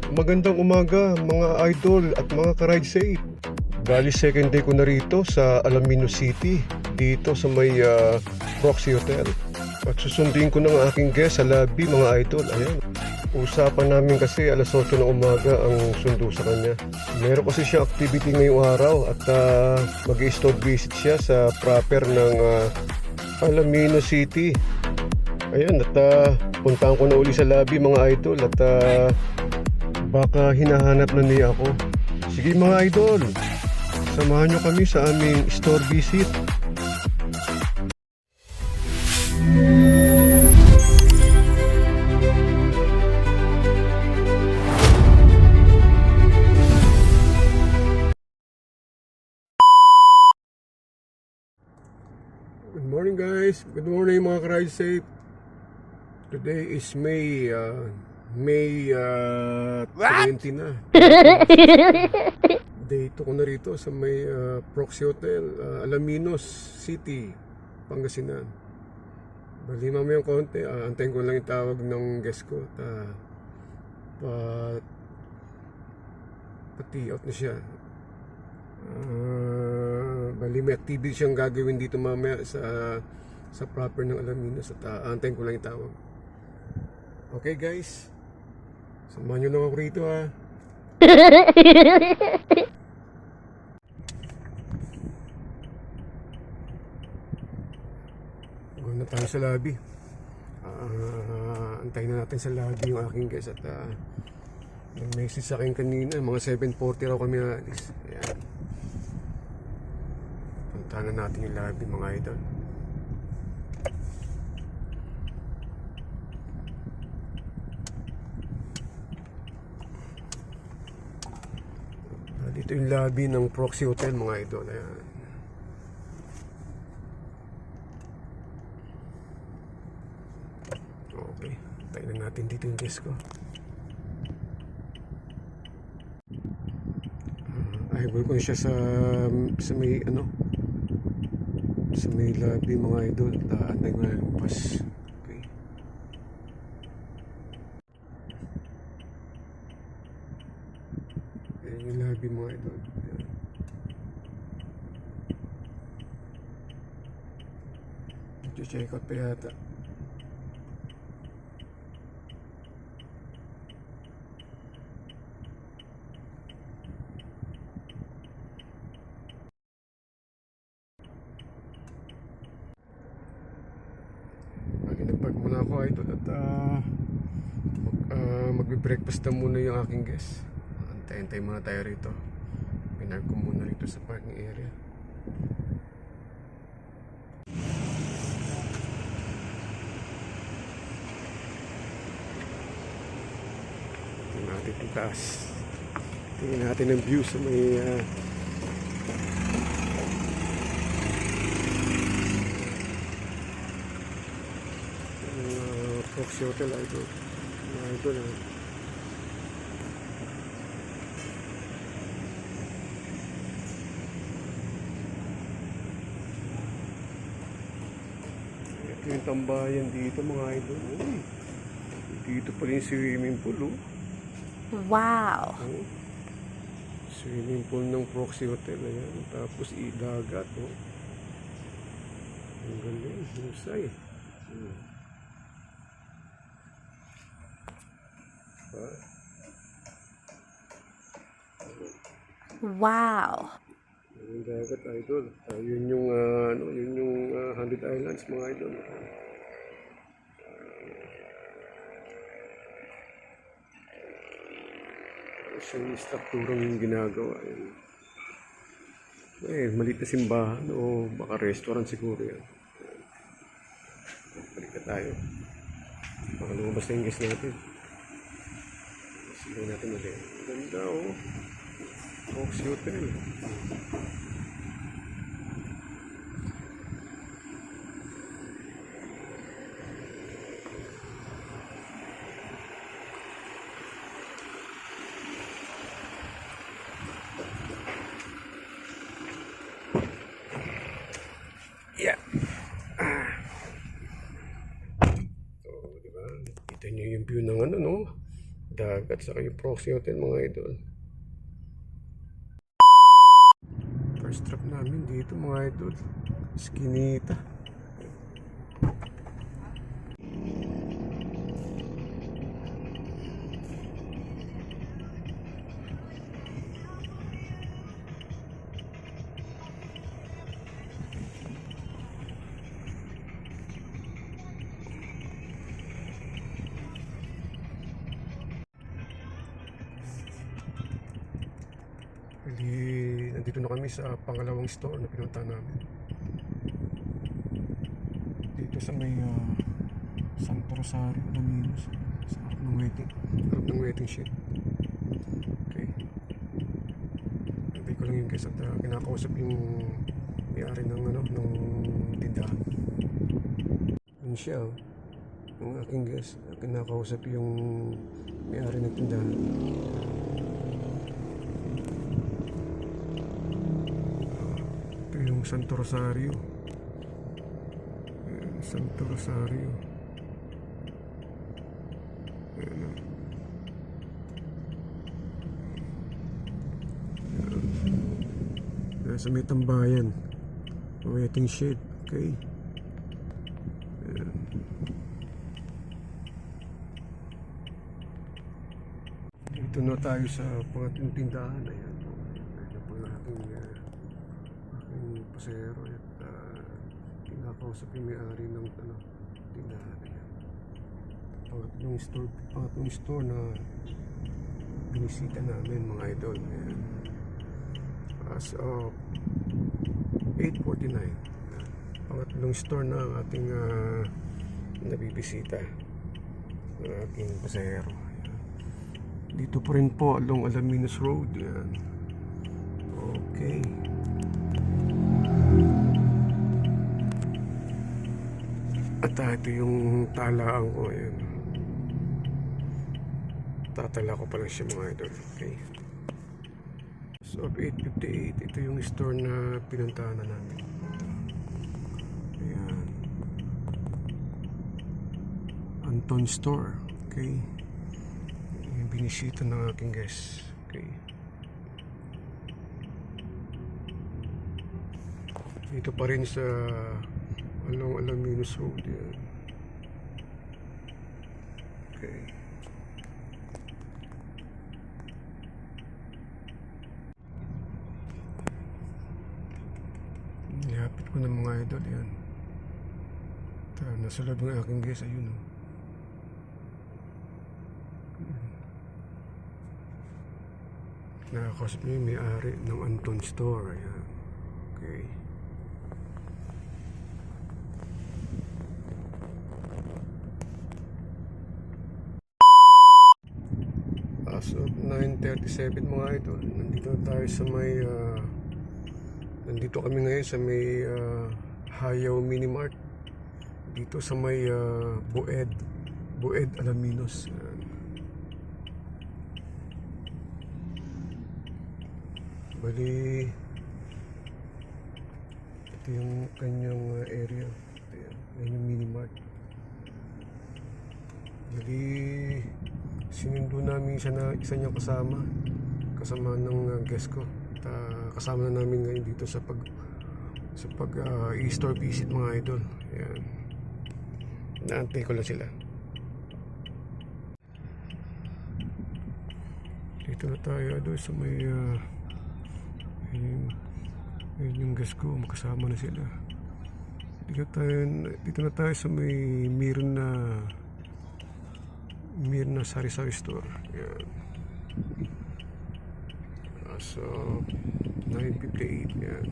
Magandang umaga mga idol at mga ka-ride safe. Bali second day ko na rito sa Alaminos City, dito sa may Roxy Hotel. At susundin ko ng aking guest sa lobby mga idol. Ayan. Usapan namin kasi alas 8 ng umaga ang sundo sa kanya. Meron kasi siya activity ngayong araw at mag-store visit siya sa proper ng Alaminos City. Ayan, at puntahan ko na uli sa lobby mga idol at baka hinahanap na niya ako. Sige mga idol, samahan nyo kami sa aming store visit. Good morning guys, good morning mga ka-ride safe. Today is May 20 na. Dito ko na rito sa may Roxy Hotel, Alaminos City, Pangasinan. Bali mamayang konti, antayin ko lang yung tawag ng guest ko at pati out na siya. Bali may activity siyang gagawin dito mamaya sa proper ng Alaminos at antayin ko lang yung tawag. Okay guys, samahan nyo lang ako rito ha. Go na tayo sa lobby. Antayin na natin sa lobby yung aking guest at nag-message sa akin kanina, mga 7:40 raw kami naalis. Ayan. Puntahan na natin yung lobby mga idol. Dito yung lobby ng Roxy Hotel mga idol. Ayan. Okay, tayo na natin dito yung desk ko. Ayun ko siya sa may sa may lobby mga idol. Anday ko na lumpas. Okay. Ayan yung lobby mga idol. Check out pa yata. Nagpag muna ako idol at magbe-breakfast na muna yung aking guest. Antay-antay muna tayo rito. Pinark ko muna rito sa parking area. Tingnan natin yung taas. Tingnan natin ang view sa may Roxy Hotel idol. Idol ito yung tambayan dito mga idol. Uy, dito pa rin swimming pool. Wow! Swimming pool ng Roxy Hotel. Ayan. Tapos dagat. Ang galing. Husay. Wow! Yung dagat idol. Yun yung yun yung 100 Islands mga idol. So yung strukturang yung ginagawa. Maliit na simbahan o baka restaurant siguro yan. Balik na tayo. Baka lumabas na yung guest natin. Sige natin ulit. Ganda Roxy Hotel. Yeah. So, diba? Kita nyo yung view ng dagat saka yung Proxy Hotel mga idol. First trip namin dito mga idol, Skinita. Bali, nandito na kami sa pangalawang store na pinunta namin. Dito sa may Santo Rosario, Alaminos. Sa harap ng waiting shed. Okay. Nantay ko lang yun guys at kinakausap yung may-ari ng ng tindahan. Yun siya, yung aking guest. Kinakausap yung may-ari ng tindahan. Yung Santo Rosario. Santo Rosario. Ayan. Sa may tambayan. Waiting shed. Okay. Ayan. Dito na tayo sa pangatlong tindahan. Ayan. Ayan po yung aking pasero at kinakausap yung may-ari ng tindahan. Pangatlong store na binisita namin mga idol. Ayan. As of 8:49, pangatlong store na ang ating nabibisita ng aking pasero. Ayan. Dito po rin po along Alaminos Road. Ayan. Okay. At ito yung talaan ko. Ayan. Tatala ko pa lang siya mga idol. Okay. So 8:58, ito yung store na pinuntahan na namin. Ayan. Anton Store. Okay. Yung binisita ng aking guest. Okay. Dito pa rin sa along Alaminos Road. Yan. Okay. Nilapit ko ng mga idol yan. Nasa loob ng aking guest. Ayun. Nakakausap niyo yung may-ari ng Anton Store. Ayan. Okay. As of 9:37 mga idol, nandito tayo sa may nandito kami ngayon sa may Hayaw Mini Mart dito sa may Bued Alaminos. Bali ito yung kanyang area. Ayan yung mini mart. Bali sinundo namin siya na isa niyang kasama ng guest ko. Kasama na namin ngayon dito sa pag e-store visit mga idol. Ayan. Naantay ko lang sila. Dito na tayo doon sa may ayun yung guest ko, makasama na sila. Dito na tayo sa may Mirna Sari-Sari Store. Ayan. So 9:58 yan.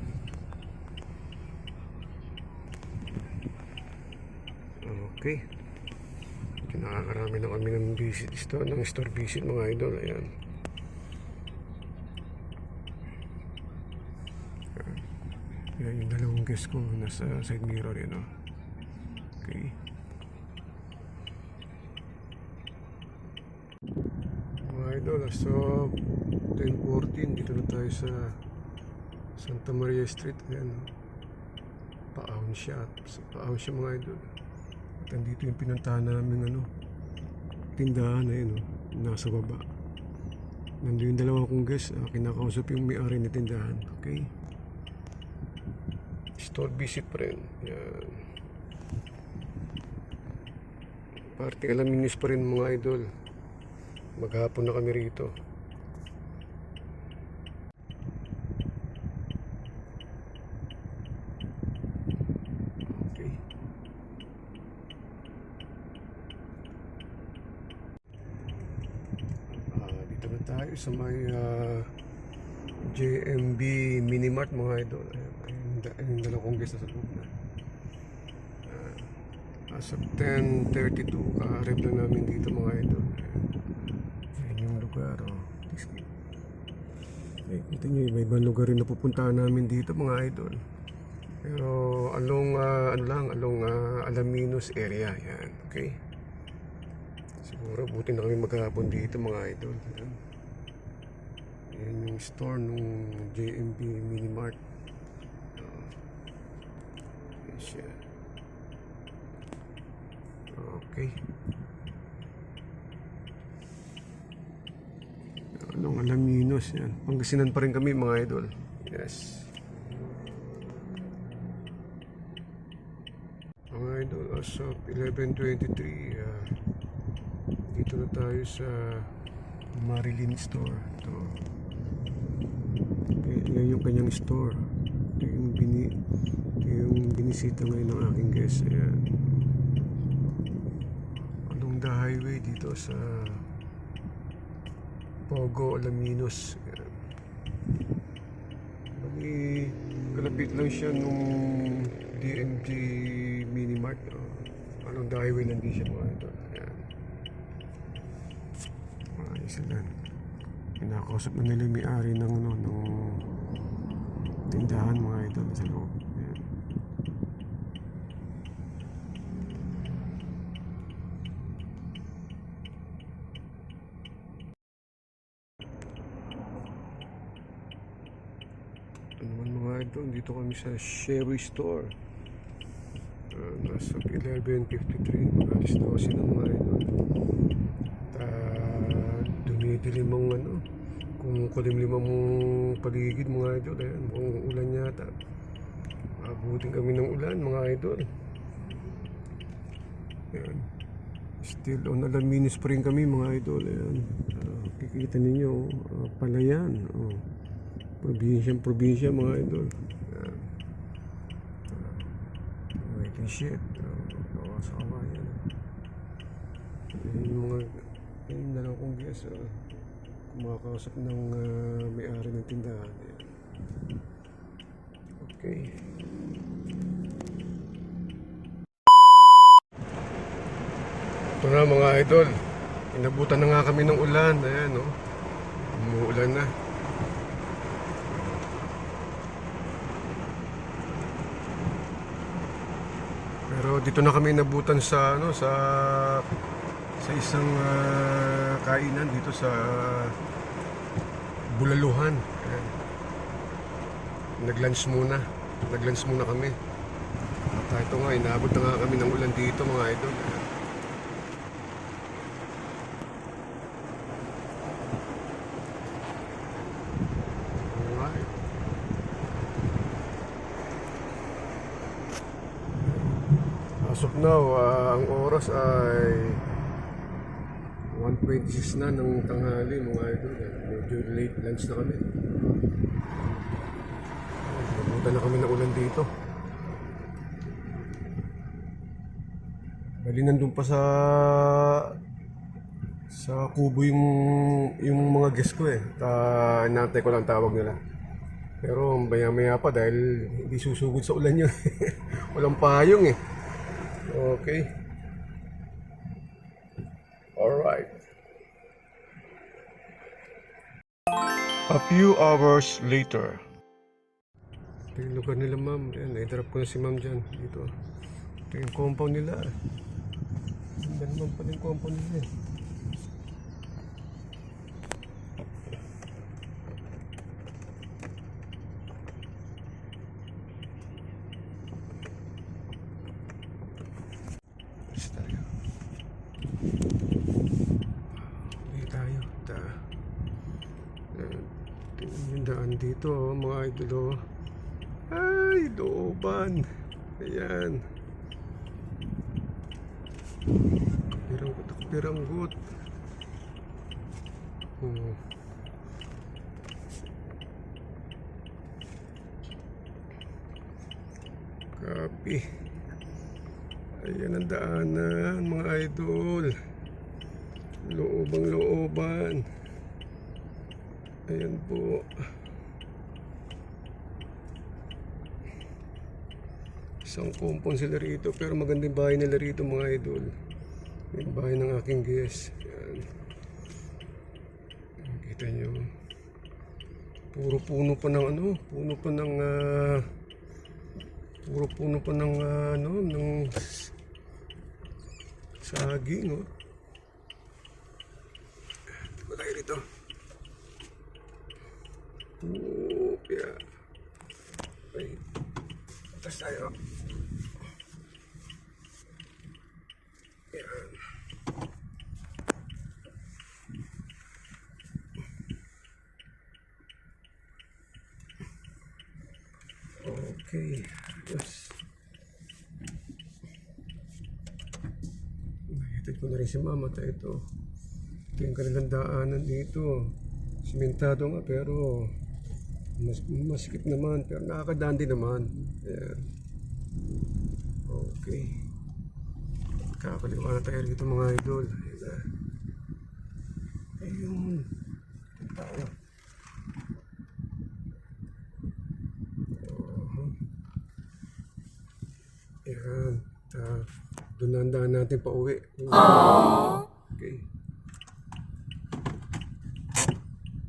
Okay. Nakakarami na kami ng store visit mga idol. Ayan. Yan yung dalawang guest ko nasa side mirror yan. Okay. Mga idol, so 10:14 dito na tayo sa Santa Maria Street. Ayan. Paahon siya mga idol. At andito yung pinuntahan namin tindahan na yun. nasa baba. Nandun yung dalawa kong guest, kinakausap yung may-ari na tindahan. Okay? Store visit pa rin. Yan. Party alaminis pa rin mga idol. Maghapon na kami rito. Okay. Dito na tayo sa may JMB Minimart mga idol. Ayun yung dalawang guest na sa loob na. As of 10:32, ka-arrive na namin dito mga idol. Ayan yung lugar. Kita nyo, may ibang lugar rin na pupuntahan namin dito mga idol. Pero along Alaminos area. Yan, okay? Siguro buti na kami maghapon dito mga idol. Yan yung store nung JMB Minimart. Yan siya. Okay. Anong Alaminos yan. Pangasinan pa rin kami mga idol. Yes. Mga idol, as of 11:23, dito na tayo sa Marilyn Store. Ito. Yan yung kanyang store. Ito yung binisita ngayon ng aking guest. Ayan. The highway dito sa Pogo, Alaminos. Bali, kalapit lang siya nung DMG Minimart. Along the highway lang din siya mga ito. Ayan. Ayos sila. Kinakausap na nila yung may-ari ng tindahan mga ito sa loob. Ayan. Mga idol, dito kami sa Sherry Store. Nasa 11:53, alis 12 na mga idol. Dumidilim ang kung kulimlim ang paligid mga idol. Ayan, mukhang ulan yata. Abutin kami ng ulan mga idol. Ayan. Still on Alaminos pa rin kami mga idol. Ayan. Kikita ninyo, palayan. Probinsya mga idol. Waiting shit. Sa kawayan. Yung dalawa kong guest, kumakausap ng may-ari ng tindahan. Okay. Ito na mga idol. Inabutan na nga kami ng ulan. Ayan, umuulan na. Pero dito na kami nabutan sa isang kainan dito sa Bulaluhan. Ayan. Nag-lunch muna kami. At ito nga, inaabot na nga kami ng ulan dito mga idol. Ayan. Alright. As of now, ang oras ay 1:26 na ng tanghali mga idol. Medyo late lunch na kami. Nabutan na kami ng ulan dito. Bali nandun pa sa kubo yung mga guest ko inaantay ko lang tawag nila. Pero maya pa dahil hindi susugod sa ulan yun. Walang payong Okay. Alright. A few hours later. Ito yung lugar nila ma'am. Ayan, naidarap ko na si ma'am dyan. Dito. Ito yung compound nila. Ganda naman pala yung compound nila. Ayan. Tingnan yung daan dito, mga idol. Oh. Ay, looban. Ayan. Kapiranggot. Oh. Copy. Ayan ang daanan, mga idol. Looban. Ayan po. Isang compound sila rito, pero magandang bahay nila rito, mga idol. Yung bahay ng aking guest. Ayan. Kita nyo. Puro puno pa ng ano, puno pa ng ng saging, oh. Ito tayo rito. Yeah. Okay. Atas tayo. Yan. Okay. Yes. Nakitid ko na rin si mama tayo ito. Ito yung kanilang daanan dito. Simentado nga pero masikip naman, pero nakakadaan din naman. Ayan. Okay. Kakaliwa na tayo rito, mga idol. Ayan. Ayun. Tayo. Ayan. Doon na ang daan natin pa uwi. Okay.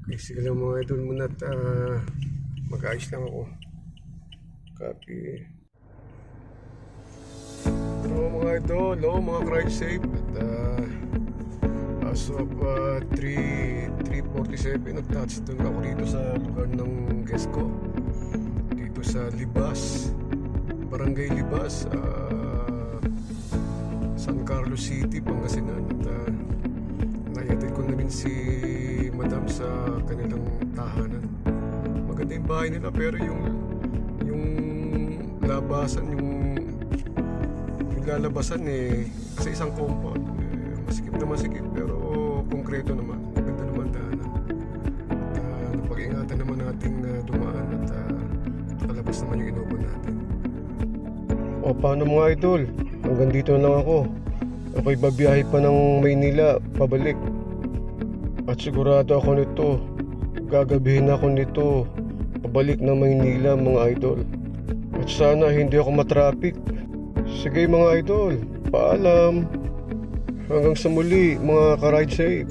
Okay, sige lang mga idol muna at mag-ayos lang ako. Copy. Hello mga idol, mga ride safe. At as of 3:47, nag-touchdown ako dito sa lugar ng guest ko. Dito sa Libas, Barangay Libas, San Carlos City, Pangasinan. At naiatid ko na rin si Madam sa kanilang tahanan. Maganda yung bahay nila, pero yung labasan, yung lalabasan sa isang compound, masikip na masikip, pero konkreto naman, maganda naman daanan. At napag-ingatan naman nating dumaan at nakalabas naman yung inuban natin. O paano mga idol? Hanggang dito na lang ako. Ako'y babiyahe pa ng Maynila pabalik. At sigurado ako nito, gagabihin ako nito pabalik ng Maynila, mga idol. At sana hindi ako matraffic. Sige mga idol, paalam. Hanggang sa muli, mga ka-ride safe.